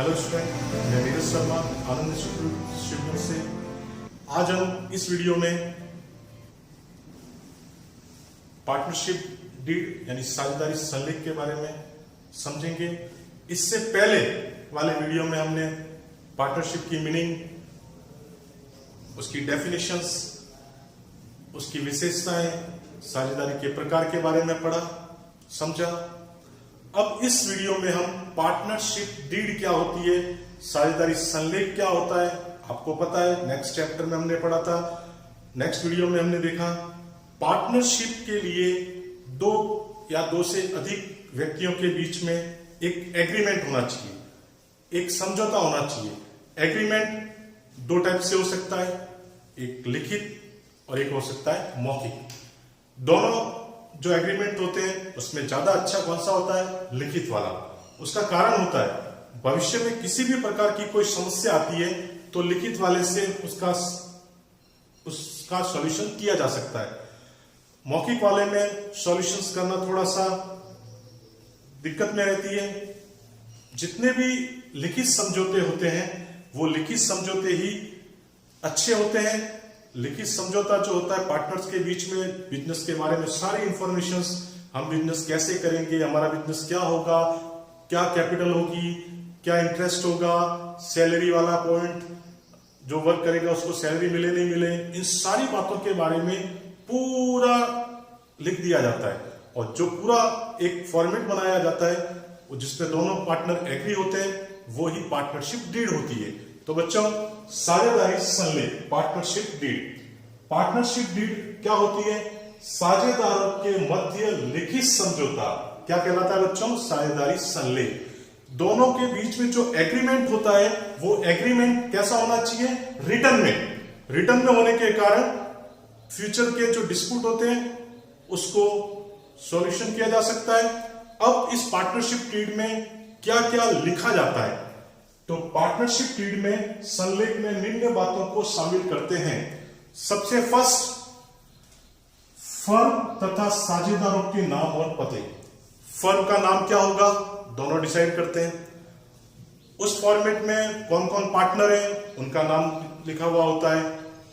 Hello student, मैं नीरज शर्मा आनंद institute से। आज हम इस वीडियो में पार्टनरशिप डीड यानी साझेदारी संलेख के बारे में समझेंगे। इससे पहले वाले वीडियो में हमने पार्टनरशिप की मीनिंग, उसकी डेफिनेशंस, उसकी विशेषताएं, साझेदारी के प्रकार के बारे में पढ़ा समझा। अब इस वीडियो में हम पार्टनरशिप डीड क्या होती है, साझेदारी संलेख क्या होता है, आपको पता है नेक्स्ट चैप्टर में हमने पढ़ा था। नेक्स्ट वीडियो में हमने देखा पार्टनरशिप के लिए दो या दो से अधिक व्यक्तियों के बीच में एक एग्रीमेंट होना चाहिए, एक समझौता होना चाहिए। एग्रीमेंट दो टाइप से हो सकता है, एक लिखित और एक हो सकता है मौखिक। दोनों जो एग्रीमेंट होते हैं उसमें ज्यादा अच्छा कौन सा होता है? लिखित वाला। उसका कारण होता है भविष्य में किसी भी प्रकार की कोई समस्या आती है तो लिखित वाले से उसका सॉल्यूशन किया जा सकता है। मौखिक वाले में सॉल्यूशंस करना थोड़ा सा दिक्कत में रहती है। जितने भी लिखित समझौते होते हैं वो लिखित समझौते ही अच्छे होते हैं। लिखित समझौता जो होता है पार्टनर्स के बीच में बिजनेस के बारे में सारी इंफॉर्मेशंस, हम बिजनेस कैसे करेंगे, हमारा बिजनेस क्या होगा, क्या कैपिटल होगी, क्या इंटरेस्ट होगा, सैलरी वाला पॉइंट, जो वर्क करेगा उसको सैलरी मिले नहीं मिले, इन सारी बातों के बारे में पूरा लिख दिया जाता है। और जो पूरा एक फॉर्मेट बनाया जाता है जिसपे दोनों पार्टनर एग्री होते हैं वो ही पार्टनरशिप डीड होती है। तो बच्चों, साझेदारी संलेख, पार्टनरशिप डीड। पार्टनरशिप डीड क्या होती है? साझेदारों के मध्य लिखित समझौता। क्या कहलाता है बच्चों? साझेदारी संलेख। दोनों के बीच में जो एग्रीमेंट होता है वो एग्रीमेंट कैसा होना चाहिए? रिटर्न में। रिटर्न में होने के कारण फ्यूचर के जो डिस्प्यूट होते हैं उसको सॉल्यूशन किया जा सकता है। अब इस पार्टनरशिप डीड में क्या क्या लिखा जाता है? तो पार्टनरशिप डीड में संलेख में निम्न बातों को शामिल करते हैं। सबसे फर्स्ट, फर्म तथा साझेदारों के नाम और पते। फर्म का नाम क्या होगा दोनों डिसाइड करते हैं। उस फॉर्मेट में कौन कौन पार्टनर है उनका नाम लिखा हुआ होता है।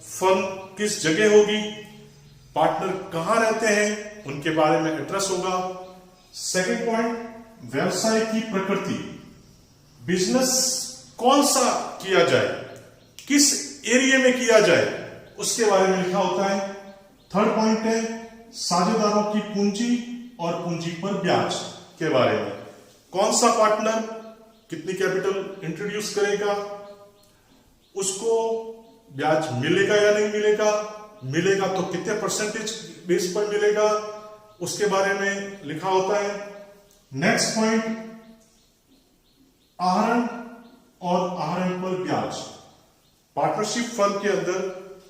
फर्म किस जगह होगी, पार्टनर कहां रहते हैं उनके बारे में एड्रेस होगा। सेकंड पॉइंट, व्यवसाय की प्रकृति, बिजनेस कौन सा किया जाए, किस एरिया में किया जाए, उसके बारे में लिखा होता है। थर्ड पॉइंट है साझेदारों की पूंजी और पूंजी पर ब्याज के बारे में। कौन सा पार्टनर कितनी कैपिटल इंट्रोड्यूस करेगा, उसको ब्याज मिलेगा या नहीं मिलेगा, मिलेगा तो कितने परसेंटेज बेस पर मिलेगा, उसके बारे में लिखा होता है। नेक्स्ट पॉइंट, आहरण और आहरण पर ब्याज। पार्टनरशिप फर्म के अंदर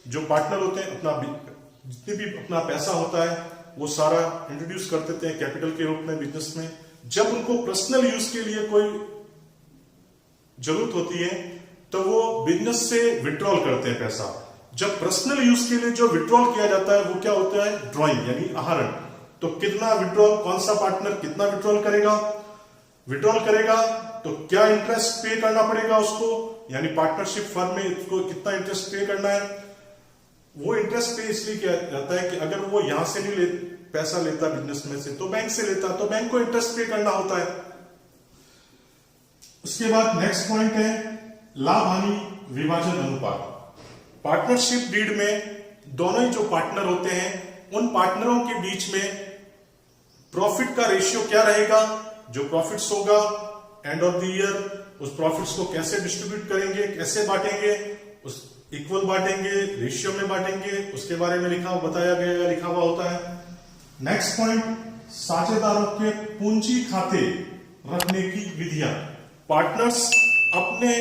जो पार्टनर होते हैं जितने भी अपना पैसा होता है वो सारा इंट्रोड्यूस कर देते हैं कैपिटल के रूप में बिजनेस में। जब उनको पर्सनल यूज के लिए कोई जरूरत होती है तो वो बिजनेस से विड्रॉल करते हैं पैसा। जब पर्सनल यूज के लिए जो विड्रॉल किया जाता है वो क्या होता है? ड्रॉइंग यानी आहरण। तो कितना विड्रॉल, कौन सा पार्टनर कितना विड्रॉल करेगा, विड्रॉल करेगा तो क्या इंटरेस्ट पे करना पड़ेगा उसको, यानी पार्टनरशिप फर्म में उसको कितना इंटरेस्ट पे करना है। वो इंटरेस्ट पे इसलिए किया जाता है कि अगर वो यहां से नहीं पैसा लेता बिजनेस में से तो बैंक से लेता, तो बैंक को इंटरेस्ट पे करना होता है। उसके बाद नेक्स्ट पॉइंट है लाभ हानि विभाजन अनुपात। पार्टनरशिप डीड में दोनों ही जो पार्टनर होते हैं उन पार्टनरों के बीच में प्रॉफिट का रेशियो क्या रहेगा, जो प्रॉफिट्स होगा एंड ऑफ द ईयर उस प्रॉफिट्स को कैसे डिस्ट्रीब्यूट करेंगे, कैसे बांटेंगे, उस इक्वल बांटेंगे, रेशियो में बांटेंगे, उसके बारे में बताया गया, लिखा हुआ होता है। नेक्स्ट पॉइंट, साझेदारों के पूंजी खाते रखने की विधियां। पार्टनर्स अपने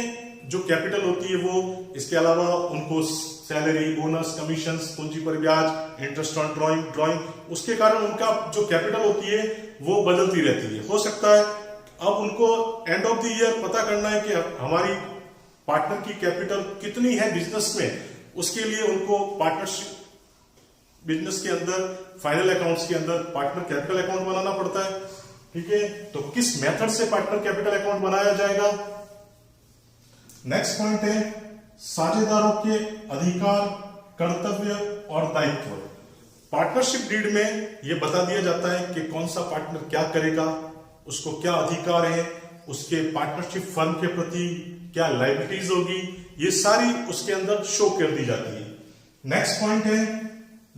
जो कैपिटल होती है वो, इसके अलावा उनको सैलरी, बोनस, कमीशन, पूंजी पर ब्याज, इंटरेस्ट ऑन ड्रॉइंग, उसके कारण उनका जो कैपिटल होती है वो बदलती रहती है। हो सकता है अब उनको एंड ऑफ द ईयर पता करना है कि हमारी पार्टनर की कैपिटल कितनी है बिजनेस में, उसके लिए उनको पार्टनरशिप बिजनेस के अंदर फाइनल अकाउंट्स के अंदर पार्टनर कैपिटल अकाउंट बनाना पड़ता है। ठीक है, तो किस मेथड से पार्टनर कैपिटल अकाउंट बनाया जाएगा नेक्स्ट पॉइंट है साझेदारों के अधिकार, कर्तव्य और दायित्व। पार्टनरशिप डीड में यह बता दिया जाता है कि कौन सा पार्टनर क्या करेगा, उसको क्या अधिकार है, उसके पार्टनरशिप फर्म के प्रति क्या लायबिलिटीज होगी, ये सारी उसके अंदर शो कर दी जाती है। नेक्स्ट पॉइंट है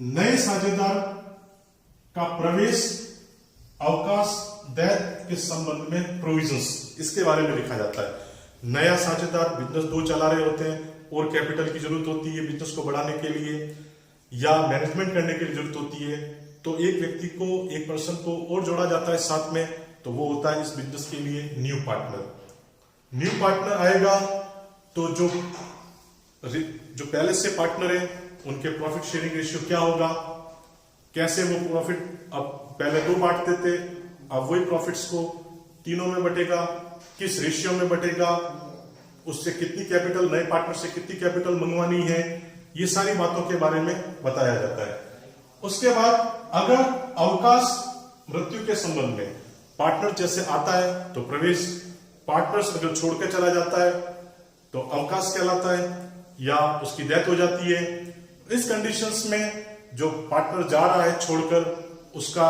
नए साझेदार का प्रवेश, अवकाश, दायित्व के संबंध में प्रोविजंस, इसके बारे में लिखा जाता है। नया साझेदार बिजनेस 2 चला रहे होते हैं और कैपिटल की जरूरत होती है बिजनेस को बढ़ाने के लिए या मैनेजमेंट करने के लिए जरूरत होती है, तो एक व्यक्ति को, एक पर्सन को और जोड़ा जाता है साथ में, तो वो होता है इस बिजनेस के लिए न्यू पार्टनर। न्यू पार्टनर आएगा तो जो पहले से पार्टनर है उनके प्रॉफिट शेयरिंग रेशियो क्या होगा, कैसे वो प्रॉफिट, अब पहले 2 बांटते थे, अब वही प्रॉफिट्स को 3 में बटेगा, किस रेशियो में बटेगा, उससे कितनी कैपिटल, नए पार्टनर से कितनी कैपिटल मंगवानी है, ये सारी बातों के बारे में बताया जाता है। उसके बाद अगर अवकाश, मृत्यु के संबंध में पार्टनर जैसे आता है तो प्रवेश, पार्टनर्स अगर छोड़ के चला जाता है तो अवकाश कहलाता है या उसकी डेथ हो जाती है। इस कंडीशंस में जो पार्टनर जा रहा है छोड़कर, उसका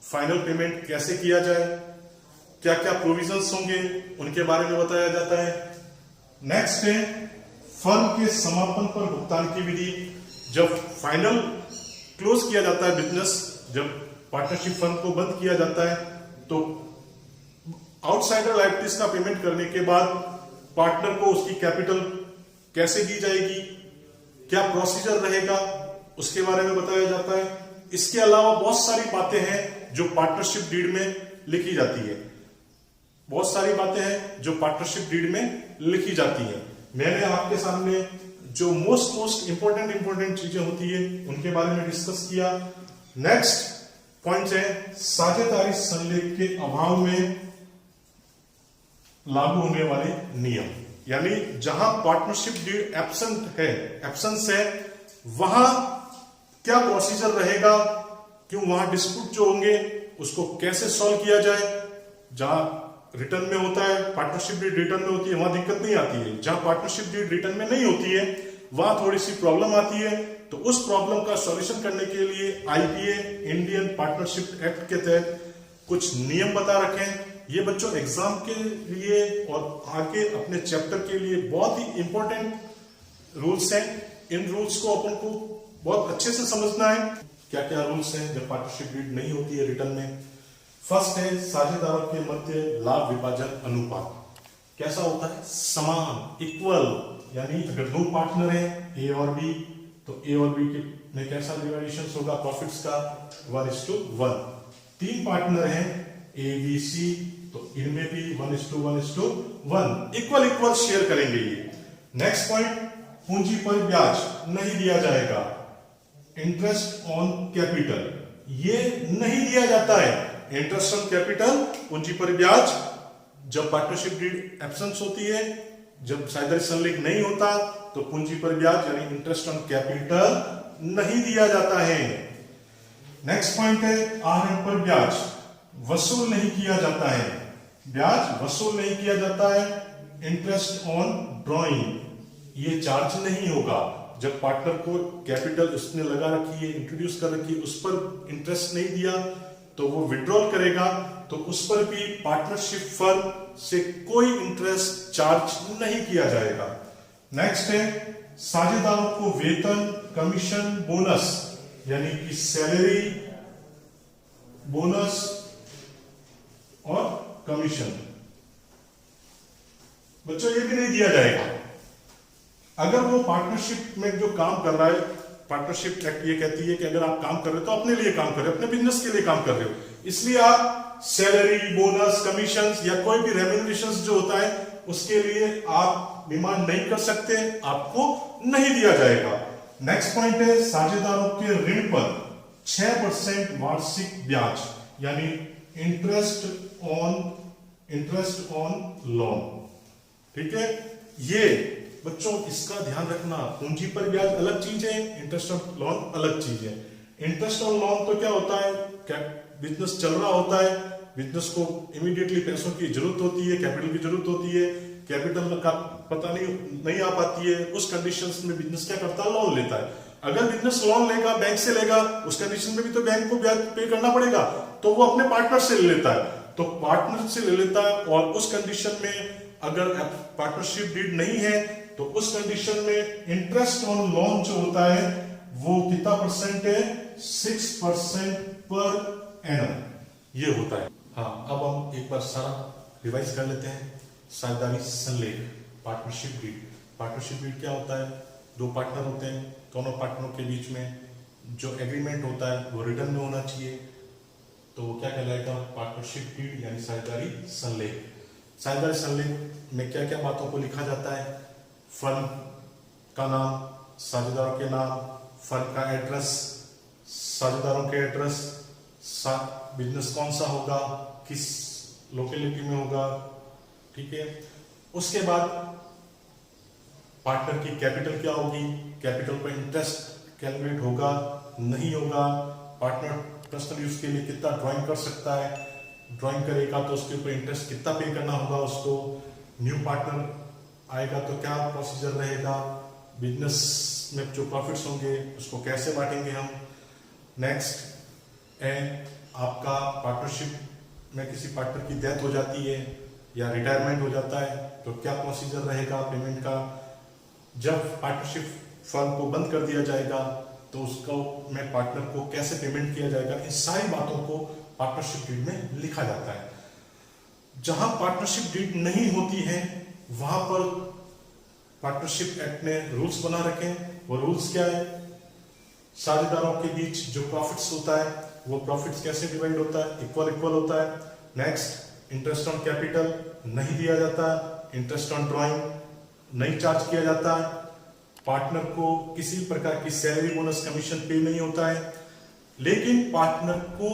फाइनल पेमेंट कैसे किया जाए, क्या क्या प्रोविजंस होंगे, उनके बारे में बताया जाता है। नेक्स्ट है फर्म के समापन पर भुगतान की विधि। जब फाइनल क्लोज किया जाता है बिजनेस, जब पार्टनरशिप फर्म को बंद किया जाता है, तो आउटसाइडर लायबिलिटीज का पेमेंट करने के बाद पार्टनर को उसकी कैपिटल कैसे दी जाएगी, क्या प्रोसीजर रहेगा, उसके बारे में बताया जाता है। इसके अलावा बहुत सारी बातें हैं जो पार्टनरशिप डीड में लिखी जाती है, बहुत सारी बातें हैं जो पार्टनरशिप डीड में लिखी जाती हैं। मैंने आपके सामने जो मोस्ट इंपॉर्टेंट चीजें होती है उनके बारे में डिस्कस किया। नेक्स्ट पॉइंट है साझेदारी संलेख के अभाव में लागू होने वाले नियम, यानी जहां पार्टनरशिप डीड एब्सेंस है वहां क्या प्रोसीजर रहेगा, क्यों वहां डिस्प्यूट जो होंगे उसको कैसे सॉल्व किया जाए। जहां रिटर्न में होता है, पार्टनरशिप डीड रिटर्न में होती है, वहां दिक्कत नहीं आती है। जहां पार्टनरशिप डीड रिटर्न में नहीं होती है वहां थोड़ी सी प्रॉब्लम आती है। तो उस प्रॉब्लम का सॉल्यूशन करने के लिए आईपीए, इंडियन पार्टनरशिप एक्ट के तहत कुछ नियम बता रखे हैं। ये बच्चों एग्जाम के लिए और आगे अपने चैप्टर के लिए बहुत ही इंपॉर्टेंट रूल्स हैं। इन रूल्स को अपन को बहुत अच्छे से समझना है। क्या क्या रूल्स हैं जब पार्टनरशिप डीड नहीं होती है रिटर्न में। फर्स्ट है साझेदारों के मध्य लाभ विभाजन अनुपात कैसा होता है, समान, इक्वल, यानी अगर 2 पार्टनर हैं ए और बी, तो ए और बी में कैसा डिवाइडेशन होगा प्रॉफिट्स का, 1:1। 3 पार्टनर हैं ए बी सी, तो इनमें भी 1:1, इक्वल शेयर करेंगे ये। नेक्स्ट पॉइंट, पूंजी पर ब्याज नहीं दिया जाएगा, इंटरेस्ट ऑन कैपिटल ये नहीं दिया जाता है। इंटरेस्ट ऑन कैपिटल, पूंजी पर ब्याज, जब पार्टनरशिप डीड एब्सेंस होती है, जब साझेदारी संलेख नहीं होता, तो पूंजी पर ब्याज यानी इंटरेस्ट ऑन कैपिटल नहीं दिया जाता है। नेक्स्ट पॉइंट है आहरण पर ब्याज वसूल नहीं किया जाता है, ब्याज वसूल नहीं किया जाता है। इंटरेस्ट ऑन ड्रॉइंग ये चार्ज नहीं होगा। जब पार्टनर को कैपिटल उसने लगा रखी है, इंट्रोड्यूस कर रखी है, उस पर इंटरेस्ट नहीं दिया तो वो विड्रॉल करेगा, तो उस पर भी पार्टनरशिप फर्म से कोई इंटरेस्ट चार्ज नहीं किया जाएगा। नेक्स्ट है साझेदारों को वेतन, कमीशन, बोनस यानी कि सैलरी, बोनस और कमीशन बच्चों ये भी नहीं दिया जाएगा। अगर वो पार्टनरशिप में जो काम कर रहा है, पार्टनरशिप एक्ट ये कहती है कि अगर आप काम कर रहे हो तो अपने लिए काम कर रहे हो, अपने बिजनेस के लिए काम कर रहे हो, इसलिए आप सैलरी, बोनस, कमीशन या कोई भी रेम्यूनरेशन जो होता है उसके लिए आप डिमांड नहीं कर सकते, आपको नहीं दिया जाएगा। नेक्स्ट पॉइंट है साझेदारों के ऋण पर 6% वार्षिक ब्याज यानी इंटरेस्ट ऑन लोन। ठीक है, ये बच्चों इसका ध्यान रखना, पूंजी पर ब्याज अलग चीज है, इंटरेस्ट ऑन लोन अलग चीज है। इंटरेस्ट ऑन लोन तो क्या होता है, क्या बिजनेस चल रहा होता है बिजनेस को इमीडिएटली पैसों की जरूरत होती है, कैपिटल की जरूरत होती है, कैपिटल का पता नहीं आ पाती है, उस कंडीशंस में बिजनेस क्या करता है, लोन लेता है। अगर बिजनेस लोन लेगा, बैंक से लेगा, उस कंडीशन में भी तो बैंक को ब्याज पे करना पड़ेगा, तो वो अपने पार्टनर से ले लेता है। तो पार्टनर से ले लेता है, और उस कंडीशन में अगर पार्टनरशिप डीड नहीं है तो उस कंडीशन में इंटरेस्ट ऑन लोन जो होता है वो कितना परसेंट है, 6% पर एनम ये होता है। हाँ, अब हम एक बार सारा रिवाइज कर लेते हैं। साझेदारी संलेख, पार्टनरशिप डीड। पार्टनरशिप डीड क्या होता है, दो पार्टनर होते हैं, दोनों पार्टनरों के बीच में जो एग्रीमेंट होता है वो रिटर्न में होना चाहिए, तो वो क्या कहलाएगा, पार्टनरशिप डीड यानी साझेदारी संलेख। साझेदारी संलेख में क्या क्या बातों को लिखा जाता है, फर्म का नाम, साझेदारों के नाम, फर्म का एड्रेस, साझेदारों के एड्रेस, बिजनेस कौन सा होगा, किस लोकेलिटी में होगा, ठीक है। उसके बाद पार्टनर की कैपिटल क्या होगी, कैपिटल पर इंटरेस्ट कैलकुलेट होगा नहीं होगा, पार्टनर पर्सनल यूज के लिए कितना ड्राइंग कर सकता है, ड्राइंग करेगा तो उसके ऊपर इंटरेस्ट कितना पे करना होगा उसको, न्यू पार्टनर आएगा तो क्या प्रोसीजर रहेगा, बिजनेस में जो प्रॉफिट्स होंगे उसको कैसे बांटेंगे हम। नेक्स्ट है आपका पार्टनरशिप में किसी पार्टनर की डेथ हो जाती है या रिटायरमेंट हो जाता है तो क्या प्रोसीजर रहेगा पेमेंट का। जब पार्टनरशिप फर्म को बंद कर दिया जाएगा तो उसको में पार्टनर को कैसे पेमेंट किया जाएगा, इन सारी बातों को पार्टनरशिप डीड में लिखा जाता है। जहां पार्टनरशिप डीड नहीं होती है वहां पर पार्टनरशिप एक्ट ने रूल्स बना रखे हैं। वो रूल्स क्या है, साझेदारों के बीच जो प्रॉफिट्स होता है वो प्रॉफिट्स कैसे डिवाइड होता है, इक्वल होता है। नेक्स्ट, इंटरेस्ट ऑन कैपिटल नहीं दिया जाता है, इंटरेस्ट ऑन ड्राइंग नहीं चार्ज किया जाता है, पार्टनर को किसी प्रकार की सैलरी बोनस कमीशन पे नहीं होता है, लेकिन पार्टनर को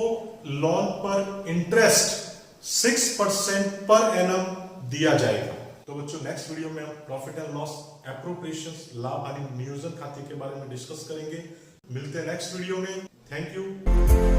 लोन पर इंटरेस्ट 6% पर एनम दिया जाएगा। तो बच्चों, नेक्स्ट वीडियो में हम प्रॉफिट एंड लॉस एप्रोप्रिएशंस, लाभ हानि नियोजन खाते के बारे में डिस्कस करेंगे। मिलते हैं नेक्स्ट वीडियो में। Thank you.